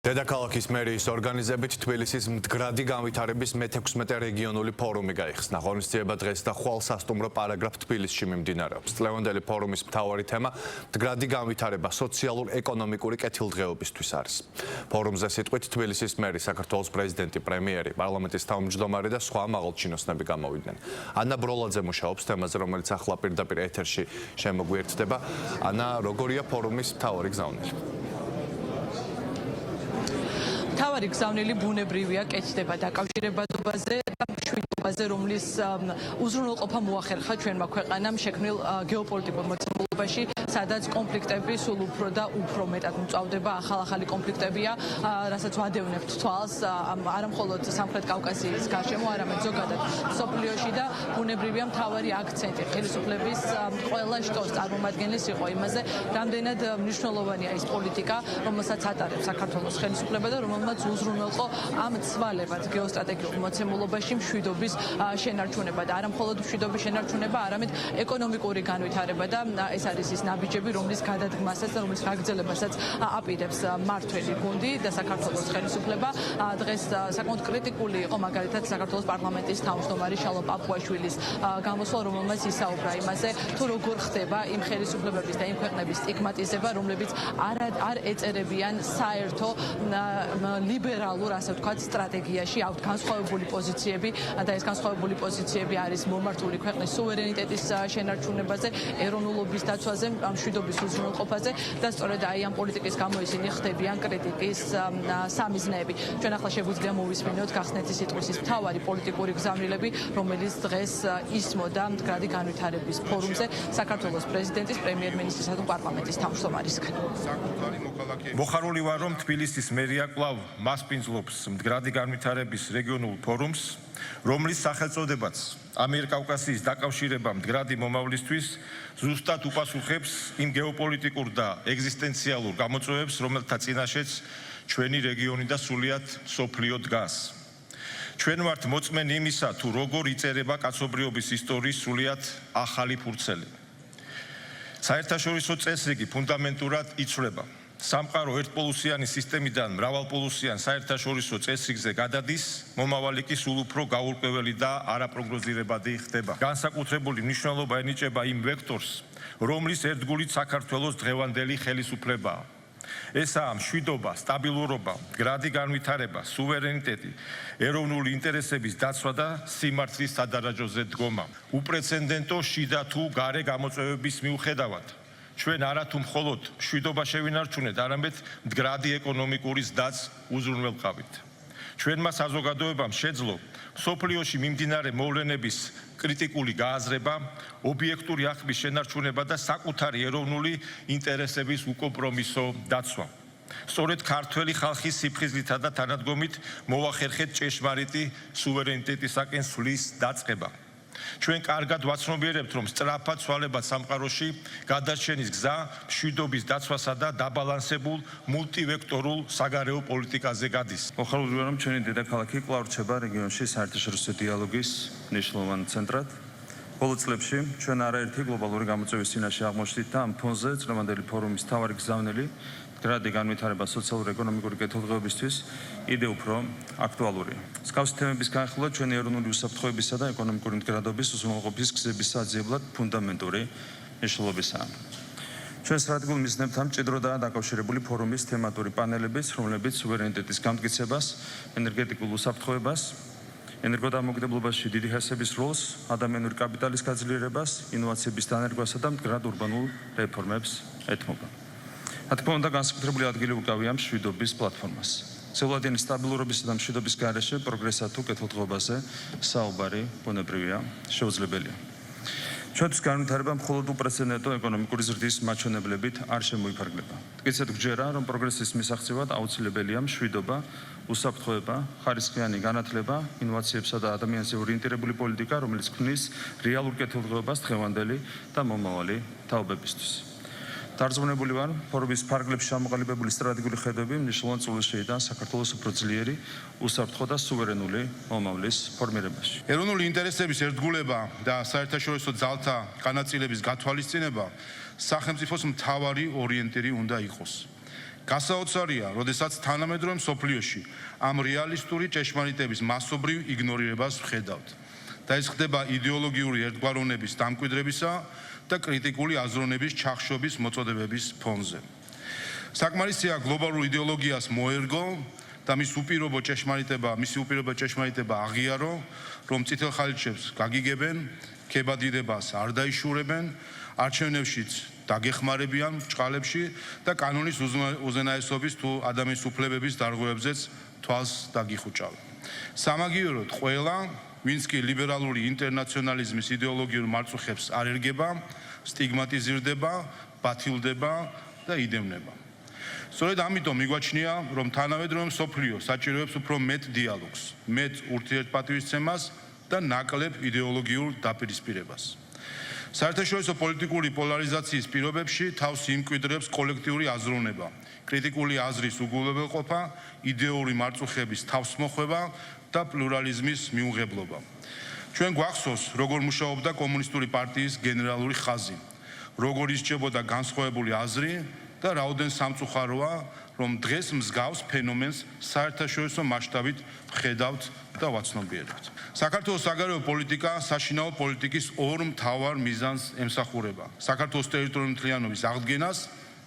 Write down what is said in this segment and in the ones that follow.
დედაქალაქის მერიის ორგანიზებით თბილისის მდგრადი განვითარების მე-16 რეგიონული ფორუმი გაიხსნა. ღონისძიება დღეს და ხვალ სასტუმრო პარაგრაფ თბილისში მიმდინარეობს. წლევანდელი ფორუმის მთავარი თემა მდგრადი განვითარება სოციალურ-ეკონომიკური კეთილდღეობისთვის არის. ფორუმზე სიტყვით თბილისის მერი, საქართველოს პრეზიდენტი, პრემიერი, პარლამენტის თავმჯდომარე და სხვა მაღალჩინოსნები გამოვიდნენ. ანა ბროლაძე მუშაობს თემაზე, რომელიც ახლა პირდაპირ ეთერში შემოგვიერთდება. ანა, როგორია ფორუმის მთავარი გზავნილი? მთავარი გზავნილი ბუნებრივია, კეთდება დაკავშირებადობაზე და მშვიდობაზე, რომლის უზრუნველყოფა მოახერხა ჩვენმა ქვეყანამ შექმნილ გეოპოლიტიკურ მოცემულობაში, სადაც კონფლიქტები სულ უფრო და უფრო მეტად მწვავდება, ახალ-ახალი კონფლიქტებია, რასაც ვადევნებთ თვალს, არა მხოლოდ სამხრეთ კავკასიის გარშემო, არამედ ზოგადად მსოფლიოში და ბუნებრივია მთავარი აქცენტი ხელისუფლების ყველა შტოს წარმომადგენლის იყო იმაზე, რამდენად მნიშვნელოვანია ის პოლიტიკა, რომელსაც ატარებს საქართველოს ხელისუფლება და რომელმაც უზრუნველყო ამ ცვალებად გეოსტრატეგიულ მოცემულობაში მშვიდობის შენარჩუნება და არა მხოლოდ მშვიდობის შენარჩუნება, არამედ ეკონომიკური განვითარება და ეს არის ის ნაბიჯები, რომლის გადადგმასაც და რომლის გაგრძელებასაც აპირებს მართველი გუნდი და საქართველოს ხელისუფლება. დღეს საკმაოდ კრიტიკული იყო მაგალითად საქართველოს პარლამენტის თავმჯდომარე შალო პაპუაშვილის გამოსვლა, რომელმაც ისაუბრა იმაზე, თუ როგორ ხდება იმ ხელისუფლებების და იმ ქვეყნების სტიგმატიზება, რომლებიც არ ეწერებიან საერთო ლიბერალურ, ასე ვთქვათ, სტრატეგიაში აქვთ განსხვავებული პოზიციები და ეს განსხვავებული პოზიციები არის მომართული ქვეყნის სუვერენიტეტის შენარჩუნებაზე, ეროვნულობის დაცვაზე, მშვიდობის უზრუნველყოფაზე და სწორედ აი ამ პოლიტიკის გამო ისინი ხდებიან კრიტიკის სამიზნეები. ჩვენ ახლა შეგვიძლია მოვისმინოთ გახსნეთი სიტყვის ის მთავარი პოლიტიკური გზავნილები, რომელიც დღეს ისმოდა მდგრადი განვითარების ფორუმზე საქართველოს პრეზიდენტის, პრემიერ-მინისტრისა და პარლამენტის თავმჯდომარისგან. მოხარული ვარ, რომ თბილისის მერია კვლავ მასპინძლობს მდგრადი განვითარების რეგიონულ ფორუმს, რომლის სახელწოდებაც ამიერკავკასიის დაკავშირება მდგრადი მომავლისთვის ზუსტად უპასუხებს იმ გეოპოლიტიკურ და ეგზისტენციალურ გამოწვევებს, რომელთა წინაშეც ჩვენი რეგიონი და სრულიად მსოფლიო დგას. ჩვენ ვართ მოწმენი იმისა, თუ როგორ იწერება კაცობრიობის ისტორიის სრულიად ახალი ფურცელი. საერთაშორისო წესრიგი ფუნდამენტურად იცვლება. სამყარო ერთპოლუსიანი სისტემიდან მრავალპოლუსიან საერთაშორისო წესრიგზე გადადის, მომავალი კი სულ უფრო გაურკვეველი და არაპროგნოზირებადი ხდება. განსაკუთრებული მნიშვნელობა ენიჭება იმ ვექტორს, რომლის ერთგულით საქართველოს დღევანდელი ხელისუფლებაა. ესაა მშვიდობა, სტაბილურობა, მდგრადი განვითარება, სუვერენიტეტი, ეროვნული ინტერესების დაცვა და სიმართლის სადარაჯოზე დგომა. უპრეცედენტო შიდა თუ გარე გამოწვევების მიუხედავად ჩვენ არათუ მხოლოდ მშვიდობა შევინარჩუნეთ, არამედ მდგრადი ეკონომიკური ზდაც უზრუნველყავით. ჩვენმა საზოგადოებამ შეძლო მსოფლიოში მიმდინარე მოვლენების კრიტიკული გააზრება, ობიექტური აღების შენარჩუნება და საკუთარი ეროვნული ინტერესების უკომპრომისო დაცვა. სწორედ ქართველი ხალხის სიფხიზლითა და თანადგომით მოვახერხეთ ჭეშმარიტი სუვერენიტეტისაკენ სვლის დაწყება. ჩვენ კარგად ვაცნობიერებთ, რომ სწრაფად ცვალებად სამყაროში გადარჩენის გზა მშვიდობის დაცვასა და დაბალანსებულ მულტივექტორულ საგარეო პოლიტიკაზე გადის. მოხარული ვარ, რომ ჩვენი დედაქალაქი კვლავ რჩება რეგიონში საერთაშორისო დიალოგის მნიშვნელოვან ცენტრად. ბოლო წლებში ჩვენ არაერთი გლობალური გამოწვევის წინაშე აღმოჩნდით და ამ ფონზე წლევანდელი ფორუმის მთავარი გზავნილი მდგრადი განვითარება სოციალურ-ეკონომიკური კეთილდღეობისთვის კიდევ უფრო აქტუალურია. მსგავსი თემების განხილვა ჩვენი ეროვნული უსაფრთხოებისა და ეკონომიკური მდგრადობის უზრუნველყოფის გზების საძიებლად ფუნდამენტური მნიშვნელობისაა. ჩვენ სტრატეგიულ მიზნებთან მჭიდროდაა დაკავშირებული ფორუმის თემატური პანელებიც, რომლებიც სუვერენიტეტის გამტკიცებას, ენერგეტიკულ უსაფრთხოებას, ენერგოდამოკიდებულობაში დიდი ჰესების როლს, ადამიანური კაპიტალის გაძლიერებას, ინოვაციების დანერგვასა და მდგრად ურბანულ რეფორმებს ეთმობა. თქმა განსაკუთრებული ადგილი უკავია მშვიდობის პლატფორმას. სეულადიანი სტაბილურობისა და მშვიდობის გარეშე პროგრესსა თუ კეთილდღეობაზე საუბარი ბუნებრივია, შეუძლებელია. ჩვენთვის განვითარება მხოლოდ უპრეცედენტო ეკონომიკური ზრდის მაჩვენებლებით არ შემოიფარგლება. მტკიცედ გვჯერა, რომ პროგრესის მისაღწევად აუცილებელია მშვიდობა, უსაფრთხოება, ხარისხიანი განათლება, ინოვაციებსა და ადამიანზე ორიენტირებული პოლიტიკა, რომელიც ქმნის რეალურ კეთილდღეობას დღევანდელი და მომავალი თაობებისთვის. დარწმუნებული ვარ, ფორუმის ფარგლებში ჩამოყალიბებული სტრატეგიული ხედვები მნიშვნელოვან წვლილს შეიტანს საქართველოს უფრო ძლიერი, უსაფრთხო და სუვერენული მომავლის ფორმირებაში. ეროვნული ინტერესების ერთგულება და საერთაშორისო ძალთა განაწილების გათვალისწინება სახელმწიფოს მთავარი ორიენტირი უნდა იყოს. გასაოცარია, როდესაც თანამედროვე მსოფლიოში ამ რეალისტური ჭეშმარიტების მასობრივ იგნორირებას ვხედავთ. და ეს ხდება იდეოლოგიური ერთგვაროვნების დამკვიდრებისა და კრიტიკული აზროვნების ჩახშობის მოწოდებების ფონზე. საკმარისია გლობალურ იდეოლოგიას მოერგო და მისი უპირობო ჭეშმარიტება აღიარო, რომ წითელ ხალიჩებს გაგიგებენ, ქებადიდებას არ დაიშურებენ, არჩევნებშიც დაგეხმარებიან ჭყალებში და კანონის უზენაესობის თუ ადამიანის უფლებების დარღვევებზეც თვალს დაგიხუჭავენ. სამაგიეროდ ყველა, ვინც კი ლიბერალური ინტერნაციონალიზმის იდეოლოგიურ მარწუხებს არ ერგება, სტიგმატიზირდება, ბათილდება და იდევნება. სწორედ ამიტომ მიგვაჩნია, რომ თანამედროვე მსოფლიო საჭიროებს უფრო მეტ დიალოგს, მეტ ურთიერთპატივისცემას და ნაკლებ იდეოლოგიურ დაპირისპირებას. საერთაშორისო პოლიტიკური პოლარიზაციის პირობებში თავს იმკვიდრებს კოლექტიური აზროვნება, კრიტიკული აზრის უგულებელყოფა, იდეური მარწუხების თავსმოხვება და პლურალიზმის მიუღებლობა. ჩვენ გვახსოვს, როგორ მუშაობდა კომუნისტური პარტიის გენერალური ხაზი, როგორ ისჯებოდა განსხვავებული აზრი და რაოდენ სამწუხაროა, რომ დღეს მსგავს ფენომენს საერთაშორისო მასშტაბით ვხედავთ და ვაცნობიერებთ. საქართველოს საგარეო პოლიტიკა საშინაო პოლიტიკის ორ მთავარ მიზანს ემსახურება: საქართველოს ტერიტორიული მთლიანობის აღდგენას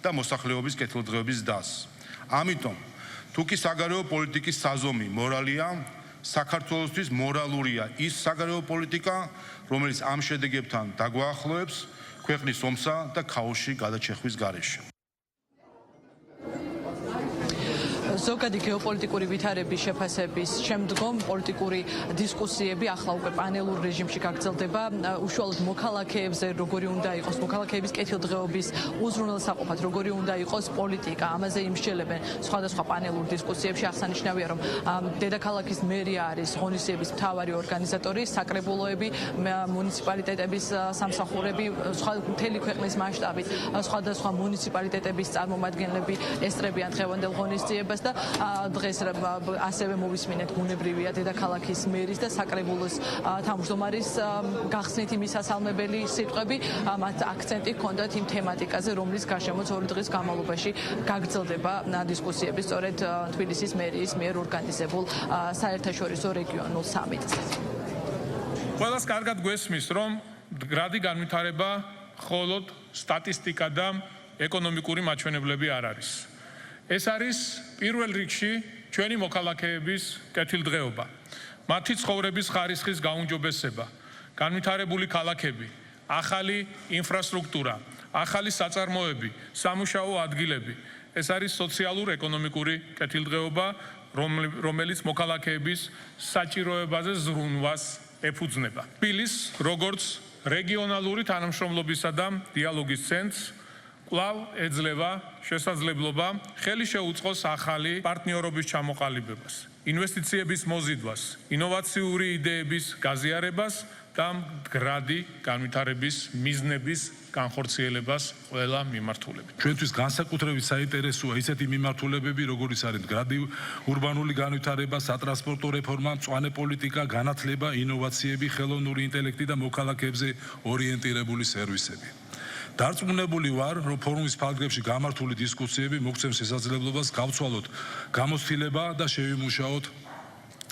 და მოსახლეობის კეთილდღეობის დასს. ამიტომ, თუ კი საგარეო პოლიტიკის საზომი მორალია, საქართველოსთვის მორალურია ის საგარეო პოლიტიკა, რომელიც ამ შედეგებთან დაგვაახლოებს ქვეყნის ომსა და ქაოსში გადაჭეხვის გარეშე. ზოგადი გეოპოლიტიკური ვითარების შეფასების შემდგომ პოლიტიკური დისკუსიები ახლა უკვე პანელურ რეჟიმში გაგრძელდება. უშუალოდ მოქალაქეებზე როგორი უნდა იყოს, მოქალაქეების კეთილდღეობის უზრუნველსაყოფად როგორი უნდა იყოს პოლიტიკა, ამაზე იმსჯელებენ სხვადასხვა პანელურ დისკუსიებში. აღსანიშნავია, რომ დედაქალაქის მერია არის ღონისძიების მთავარი ორგანიზატორი, საკრებულოები, მუნიციპალიტეტების სამსახურები, მთელი ქვეყნის მასშტაბით სხვადასხვა მუნიციპალიტეტების წარმომადგენლები ესწრებიან დღევანდელ ღონისძიებას და დღეს ასევე მოვისმინეთ ბუნებრივია დედაქალაქის მერის და საკრებულოს თავმჯდომარის გახსნითი მისასალმებელი სიტყვები. მათ აქცენტი ჰქონდათ იმ თემატიკაზე, რომლის გარშემოც 2 დღის განმავლობაში გაგრძელდება დისკუსიები სწორედ თბილისის მერიის მიერ ორგანიზებულ საერთაშორისო რეგიონულ სამიტზე. ყველას კარგად გვესმის, რომ მდგრადი განვითარება მხოლოდ სტატისტიკა და ეკონომიკური მაჩვენებლები არ არის. ეს არის პირველ რიგში ჩვენი მოქალაქეების კეთილდღეობა, მათი ცხოვრების ხარისხის გაუმჯობესება, განვითარებული ქალაქები, ახალი ინფრასტრუქტურა, ახალი საწარმოები, სამუშაო ადგილები. ეს არის სოციალურ-ეკონომიკური კეთილდღეობა, რომელიც მოქალაქეების საჭიროებაზე ზრუნვას ეფუძნება. თბილისს, როგორც რეგიონალური თანამშრომლობისა და დიალოგის ცენტრს კვლავ ეძლევა შესაძლებლობა ხელი შეუწყოს ახალი პარტნიორობის ჩამოყალიბებას, ინვესტიციების მოზიდვას, ინოვაციური იდეების გაზიარებას და მდგრადი განვითარების მიზნების განხორციელებას ყველა მიმართულებით. ჩვენთვის განსაკუთრებით საინტერესოა ისეთი მიმართულებები, როგორიც არის მდგრადი ურბანული განვითარება, სატრანსპორტო რეფორმა, მწვანე პოლიტიკა, განათლება, ინოვაციები, ხელოვნური ინტელექტი და მოქალაქეებზე ორიენტირებული სერვისები. დარწმუნებული ვარ, რომ ფორუმის ფარგლებში გამართული დისკუსიები მოგცემს შესაძლებლობას გავცვალოთ გამოცდილება და შევიმუშაოთ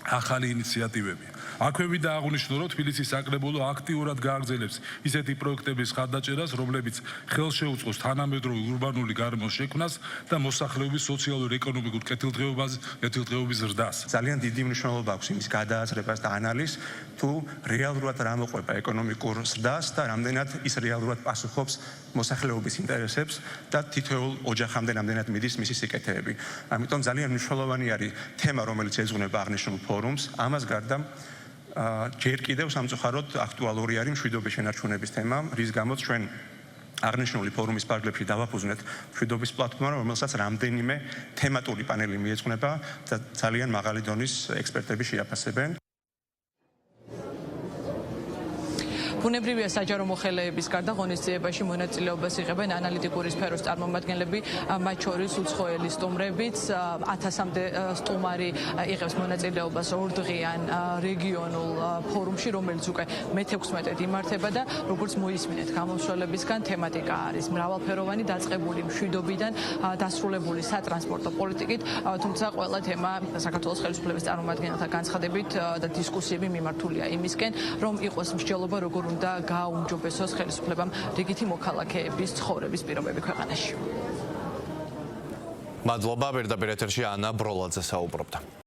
ახალი ინიციატივები. აქვე ვიდა აღნიშნო, რომ თბილისის საკრებულო აქტიურად გააგრძელებს ისეთი პროექტების ხარდაჭერას, რომლებიც ხელშეუწყოს თანამედროვე ურბანული გარემოს შექმნას და მოსახლეობის სოციალურ-ეკონომიკურ კეთილდღეობის ზრდას. ძალიან დიდი მნიშვნელობა აქვს იმის გადააზრებას და ანალიზს, თუ რეალურად რა მოყვება ეკონომიკურ ზრდას და რამდენად ის რეალურად პასუხობს მოსახლეობის ინტერესებს და თითოეულ ოჯახამდე რამდენად მიდის მისი სიკეთეები. ამიტომ ძალიან მნიშვნელოვანი არის თემა, რომელიც ეძღვნება აღნიშნულ ფორუმს. ამას გარდა ჯერ კიდევ სამწუხაროდ აქტუალური არის მშვიდობის შენარჩუნების თემა, რის გამოც ჩვენ აღნიშნული ფორუმის ფარგლებში დავაფუძნეთ მშვიდობის პლატფორმა, რომელსაც რამდენიმე თემატური პანელი მიეძღვნება და ძალიან მაღალი დონის ექსპერტები შეაფასებენ. ბუნებრივია საჯარო მოხელეების გარდა ღონისძიებაში მონაწილეობას იღებენ ანალიტიკური სფეროს წარმომადგენლები, მათ შორის უცხოელი სტუმრებიც, 1000-მდე სტუმარი იღებს მონაწილეობას ორდღიან რეგიონულ ფორუმში, რომელიც უკვე მე-16-ად იმართება და როგორც მოისმინეთ გამომსვლელებისგან, თემატიკა არის მრავალფეროვანი, დაწყებული მშვიდობიდან დასრულებული სატრანსპორტო პოლიტიკით, თუმცა ყველა თემა საქართველოს ხელისუფლების წარმომადგენელთა განცხადებით და დისკუსიები მიმართულია იმისკენ, რომ იყოს მსჯელობა, როგორ უნდა გააუმჯობესოს ხელისუფლებამ რიგითი მოქალაქეების ცხოვრების პირობები ქვეყანაში. მადლობა, პირდაპირ ეთერში ანა ბროლაძე საუბრობდა.